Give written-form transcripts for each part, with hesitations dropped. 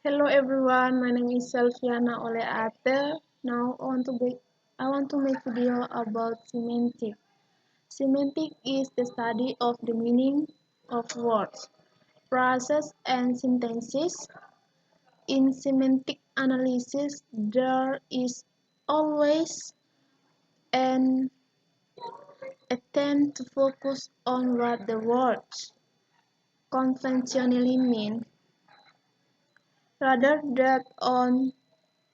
Hello everyone, my name is Selviana Oleate. Now I want to make video about semantic. Semantic is the study of the meaning of words, phrases, and sentences. In semantic analysis, there is always an attempt to focus on what the words conventionally mean, rather than on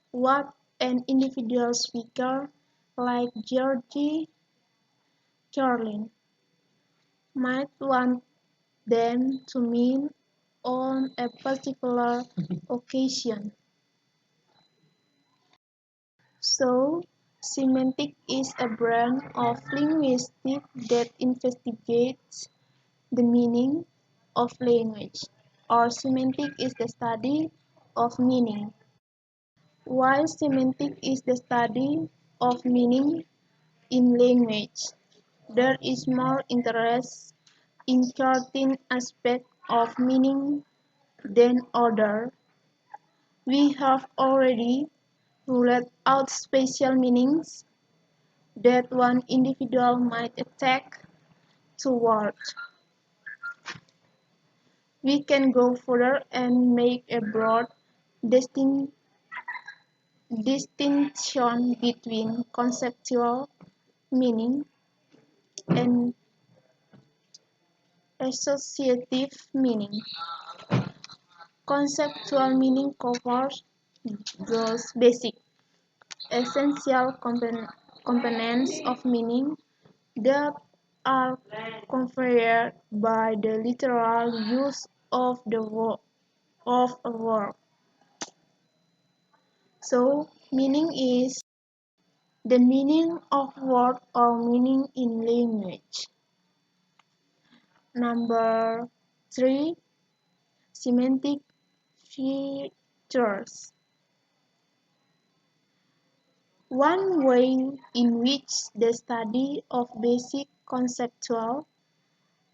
what an individual speaker, like Georgie Carlin, might want them to mean on a particular occasion. So, semantic is a branch of linguistics that investigates the meaning of language, or semantic is the study of meaning. While semantic is the study of meaning in language, there is more interest in certain aspects of meaning than others. We have already ruled out special meanings that one individual might attach to words. We can go further and make a broad distinction between conceptual meaning and associative meaning. Conceptual meaning covers those basic, essential components of meaning that are conferred by the literal use of a word. So, meaning is the meaning of word or meaning in language. Number 3. Semantic features. One way in which the study of basic conceptual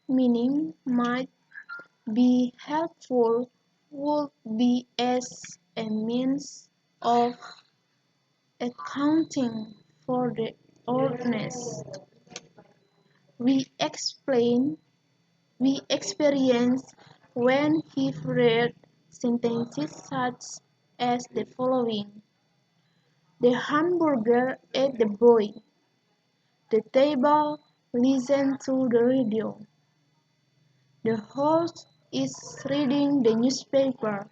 meaning might be helpful would be as a means of accounting for the oddness we experience when he read sentences such as the following: the hamburger ate the boy. The table listened to the radio. The horse is reading the newspaper.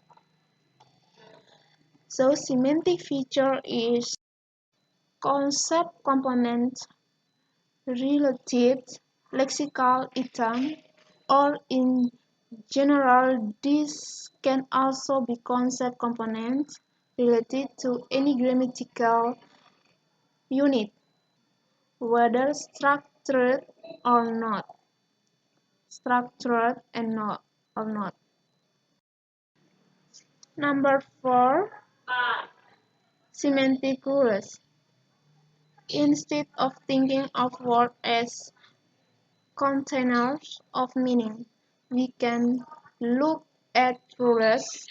So semantic feature is concept component, related lexical item, or in general this can also be concept component related to any grammatical unit, whether structured or not. Structured and not or not. Number 4. Semantic rules. Instead of thinking of words as containers of meaning, we can look at rules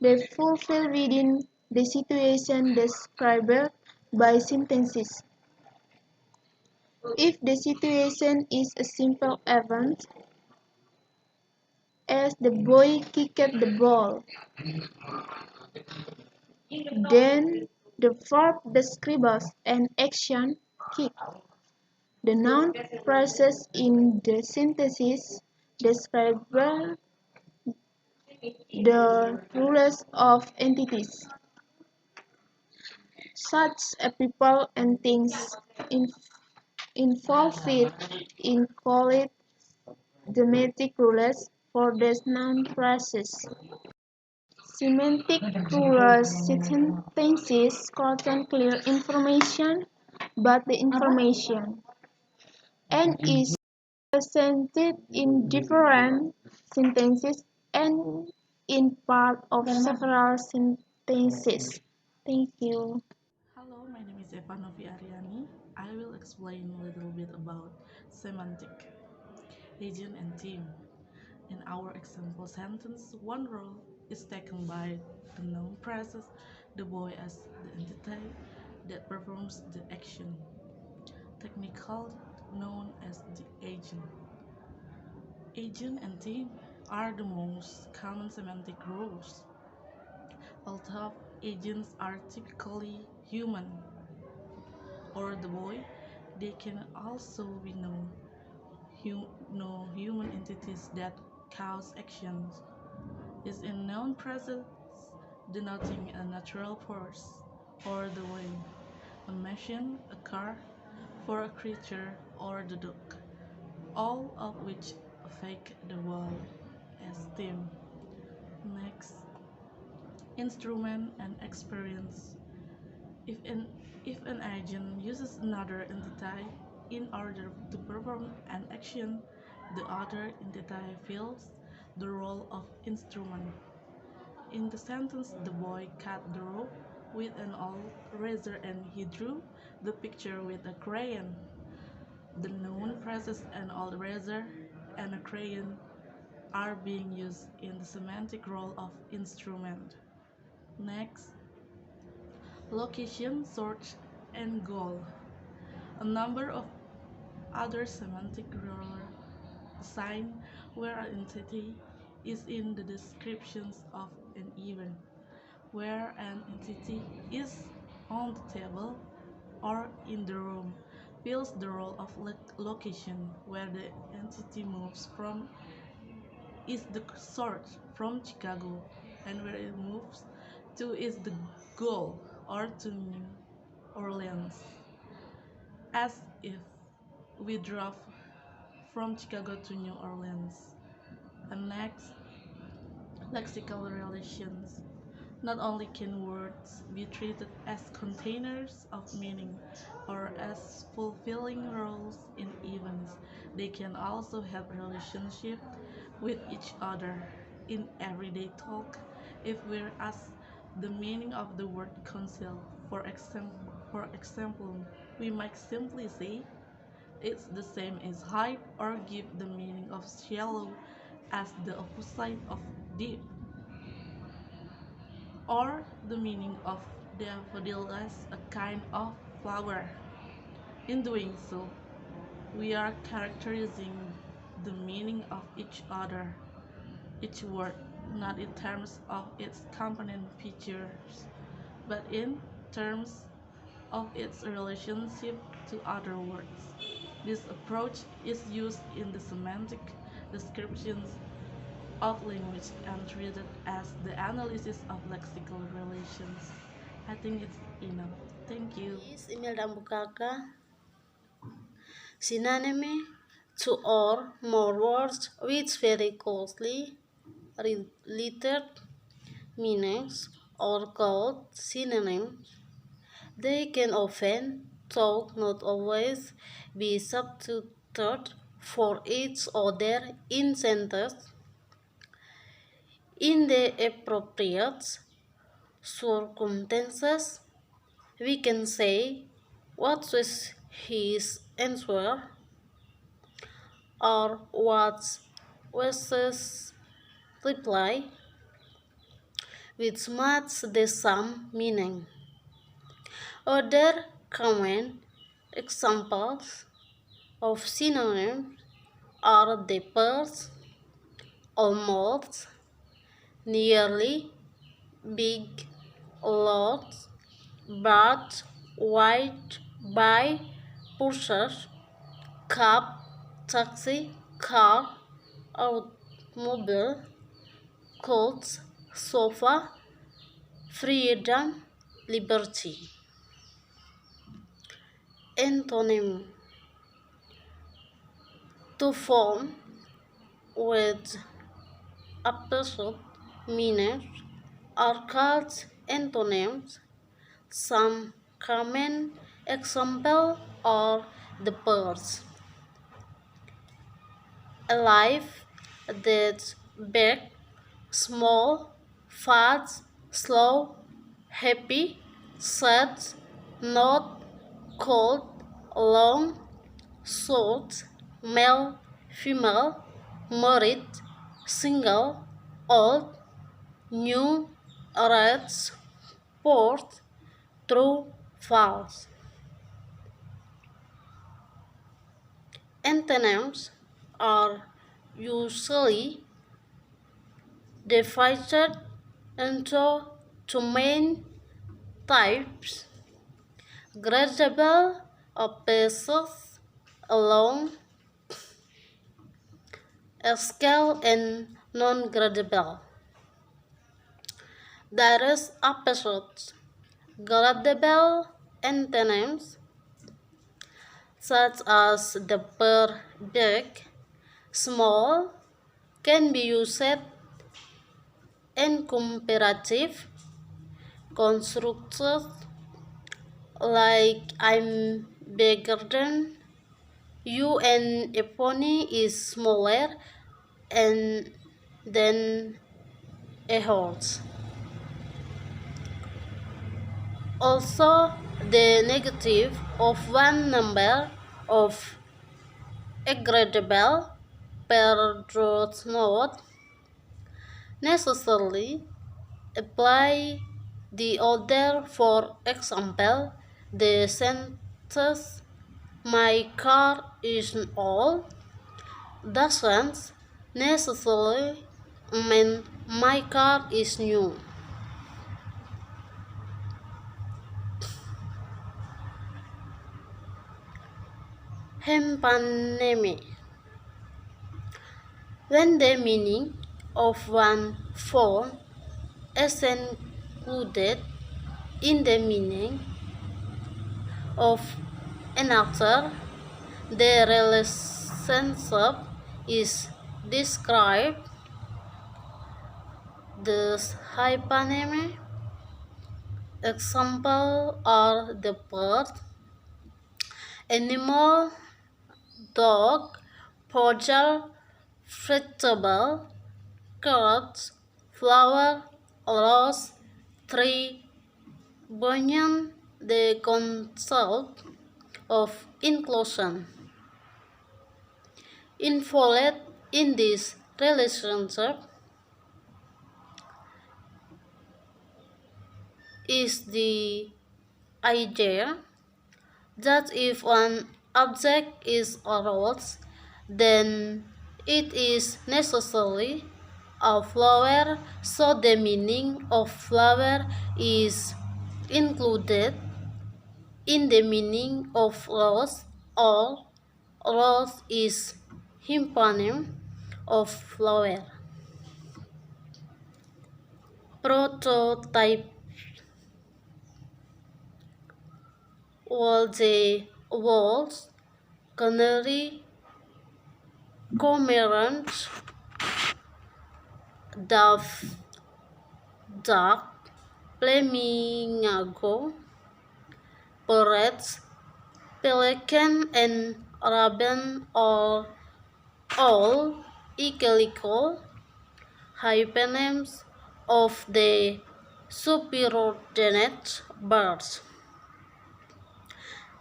they fulfill within the situation described by sentences. If the situation is a simple event, as the boy kicked the ball, then the verb describes an action, kick. The noun phrases in the synthesis describe the rulers of entities, such as people and things, involved in called thematic rulers for these noun phrases. Semantic rulers sentences contain clear information, but the information and is presented in different sentences and in part of several sentences. Thank you. Hello, my name is Eva Novi Aryani. I will explain a little bit about semantic, agent and theme. In our example sentence, one role is taken by the noun process, the boy as the entity that performs the action, technically known as the agent. Agent and theme are the most common semantic rules. Although agents are typically human or the boy, they can also be no human entities that cause actions. Is in noun presence denoting a natural force or the wind, a machine, a car, for a creature or the dog, all of which affect the world as theme. Next, instrument and experience. If an if an agent uses another entity in order to perform an action, the other entity fills the role of instrument. In the sentence, the boy cut the rope with an old razor and he drew the picture with a crayon. The noun phrases an old razor and a crayon are being used in the semantic role of instrument. Next, location, source, and goal. A number of other semantic roles assign where an entity is in the descriptions of an event, where an entity is on the table or in the room, fills the role of location, where the entity moves from is the source from Chicago, and where it moves to is the goal or to New Orleans, as if we drove from Chicago to New Orleans. And next, lexical relations. Not only can words be treated as containers of meaning or as fulfilling roles in events, they can also have relationship with each other. In everyday talk, if we're asked the meaning of the word conceal, for example, we might simply say it's the same as hide or give the meaning of shallow as the opposite of deep, or the meaning of daffodil as a kind of flower. In doing so, we are characterizing the meaning of each other, each word, not in terms of its component features, but in terms of its relationship to other words. This approach is used in the semantic descriptions of language and treated as the analysis of lexical relations. I think it's enough. Thank you. Email dan bukaka synonym to or more words with very closely related meanings or called synonyms. They can often, though not always, be substituted for each other in sentence in the appropriate circumstances. We can say, "What was his answer?" or "What was his reply?" with much the same meaning. Other common examples of synonyms are the pairs, almost, nearly, big, lot, but, white, by, purchase, cab, taxi, car, automobile, coat, sofa, freedom, liberty. Antonym: to form with opposite meanings are called antonyms. Some common examples are the pairs: alive, dead, big, small, fast, slow, happy, sad, not, cold, long, short, male, female, married, single, old, new, reds, port, true, false. Antonyms are usually divided into two main types: gradable pieces along a scale and non-gradable. There is opposites. Gradable antonyms such as the verb big, small can be used in comparative constructions like I'm bigger than you and Epony is smaller and than a horse. Also, the negative of one number of a gradable pair does not necessarily apply the other. For example, the sentence "My car is old" doesn't necessarily mean my car is new. Hempanyme. When the meaning of one form is included in the meaning of another, the relationship is described. Thus, hyponymy examples are the bird, animal, dog, podger, vegetable, carrot, flower, rose, tree. Beyond the concept of inclusion involved in this relationship is the idea that if one object is a rose, then it is necessarily a flower, so the meaning of flower is included in the meaning of rose, or rose is hyponym of flower. Prototype. All the wolves, canary, cormorant, dove, duck, flamingo, parrots, pelican, and robin are all ecological hyponyms of the subordinate birds.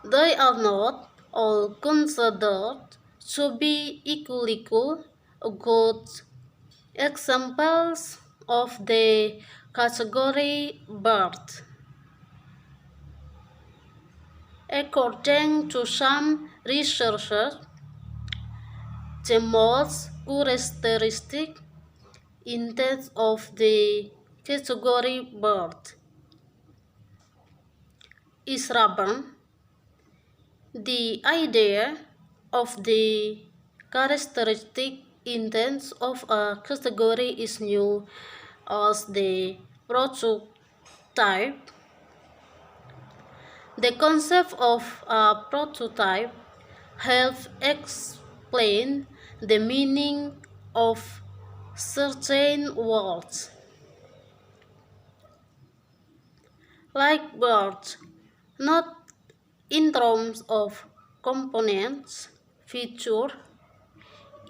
They are not all considered to be equally good examples of the category bird. According to some researchers, the most characteristic intent of the category bird is robin. The idea of the characteristic intent of a category is new as the prototype. The concept of a prototype helps explain the meaning of certain words. Like birds, not in terms of components, feature,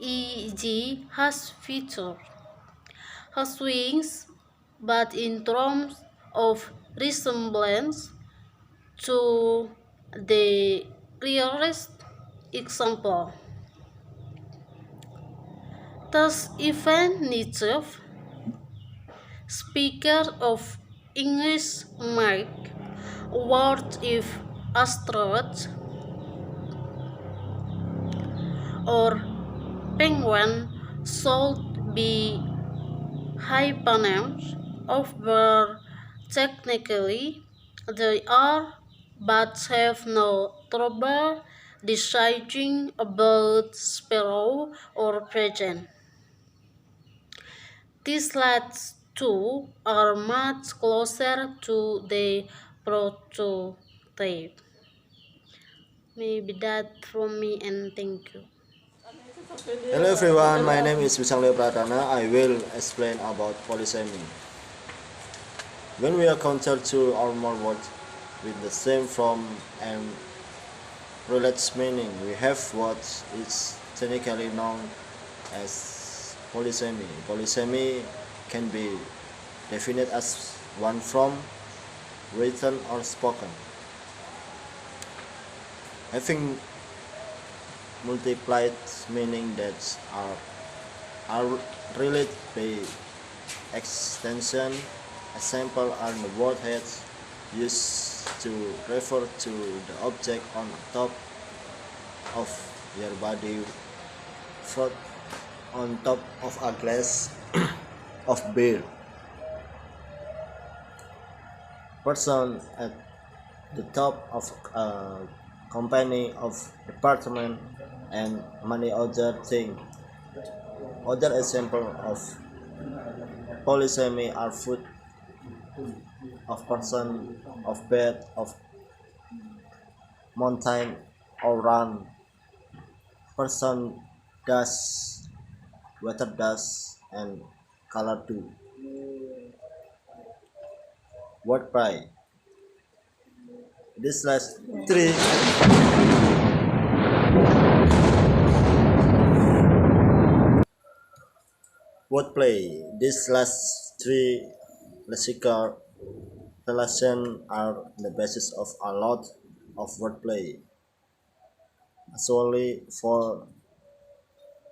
e.g. has feature, has wings, but in terms of resemblance to the clearest example. Thus, even Nietzsche Speaker of English might what if asteroids or penguin should be hyponyms of where technically they are but have no trouble deciding about sparrow or pigeon. These last two are much closer to the prototype. Maybe that from me and thank you. Hello everyone, my name is Wisangleo Pratana. I will explain about polysemy. When we encounter two or more words with the same form and related meaning, we have what is technically known as polysemy. Polysemy can be defined as one form, written or spoken, having multiplied meaning that are related by extension. Example are the word heads used to refer to the object on top of your body, fruit on top of a glass of beer, person at the top of a company of department, and many other things. Other examples of polysemy are food, of person, of bed, of mountain or run, person, dust, weather dust, and color too. Wordplay. This last three wordplay. These last three lexical relations are the basis of a lot of wordplay, solely for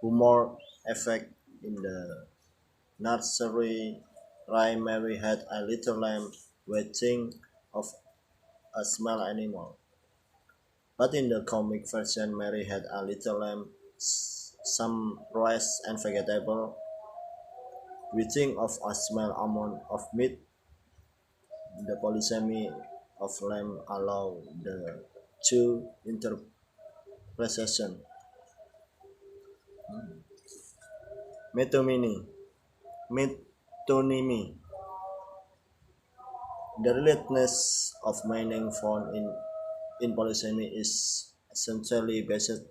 humor effect. In the nursery rhyme, Mary had a little lamb waiting of a small animal. But in the comic version, Mary had a little lamb, some rice and vegetable, waiting of a small amount of meat. The polysemy of lamb allow the two interpretation. Metonymy. Metonymy. The relatedness of meaning found in polysemy is essentially based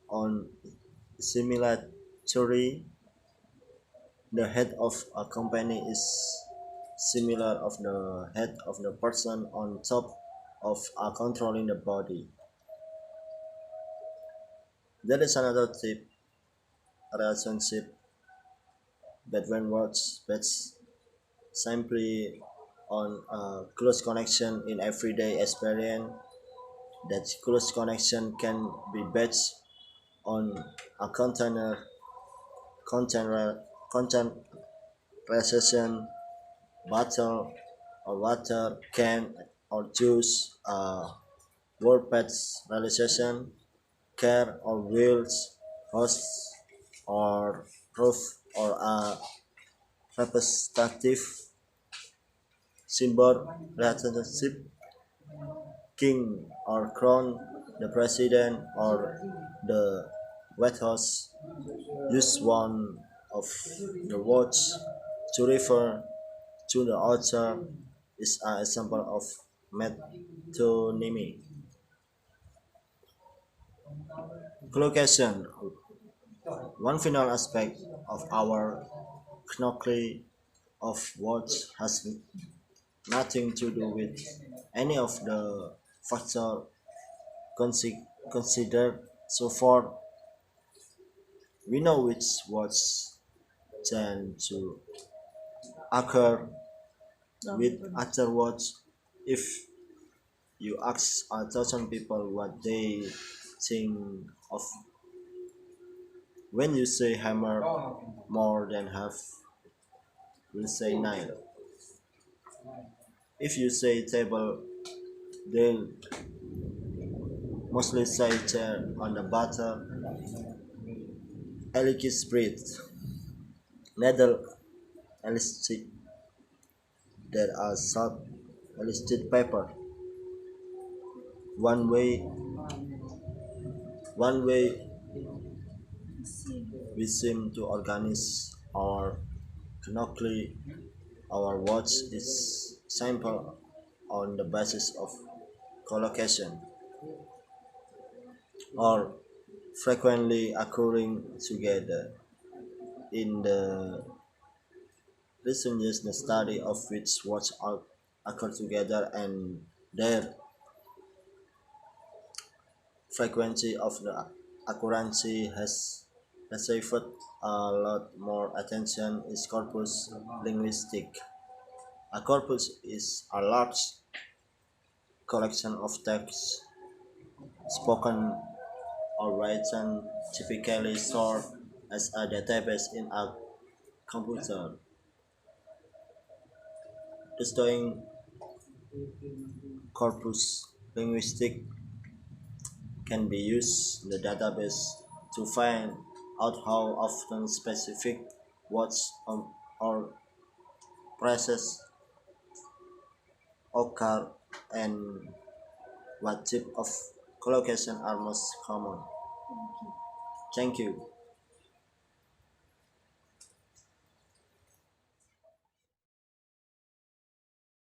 on similarity. The head of a company is similar of the head of the person on top of a controlling the body. There is another type relationship between words based simply on a close connection in everyday experience. That close connection can be based on a content precision, bottle or water, can or juice, word pets realization, care or wills, host or proof, or a representative symbol relationship, king or crown, the president or the White House. Use one of the words to refer to the author is an example of metonymy. Collocation. One final aspect of our knowledge of words has nothing to do with any of the factors considered so far. We know which words tend to occur with other words. If you ask 1,000 people what they think of when you say hammer, more than half will say 9. If you say table, they'll mostly say chair on the butter. Elikis breed. Needle elastic that are salt elastic paper. One way we seem to organize our chronically our watch is simple on the basis of collocation or frequently occurring together in the recent study of which words occur together and their frequency of the accuracy has received a lot more attention is corpus linguistic. A corpus is a large collection of texts spoken or written, typically stored as a database in a computer. The studying corpus linguistic can be used in the database to find out how often specific words or phrases occur and what type of collocation are most common. Thank you.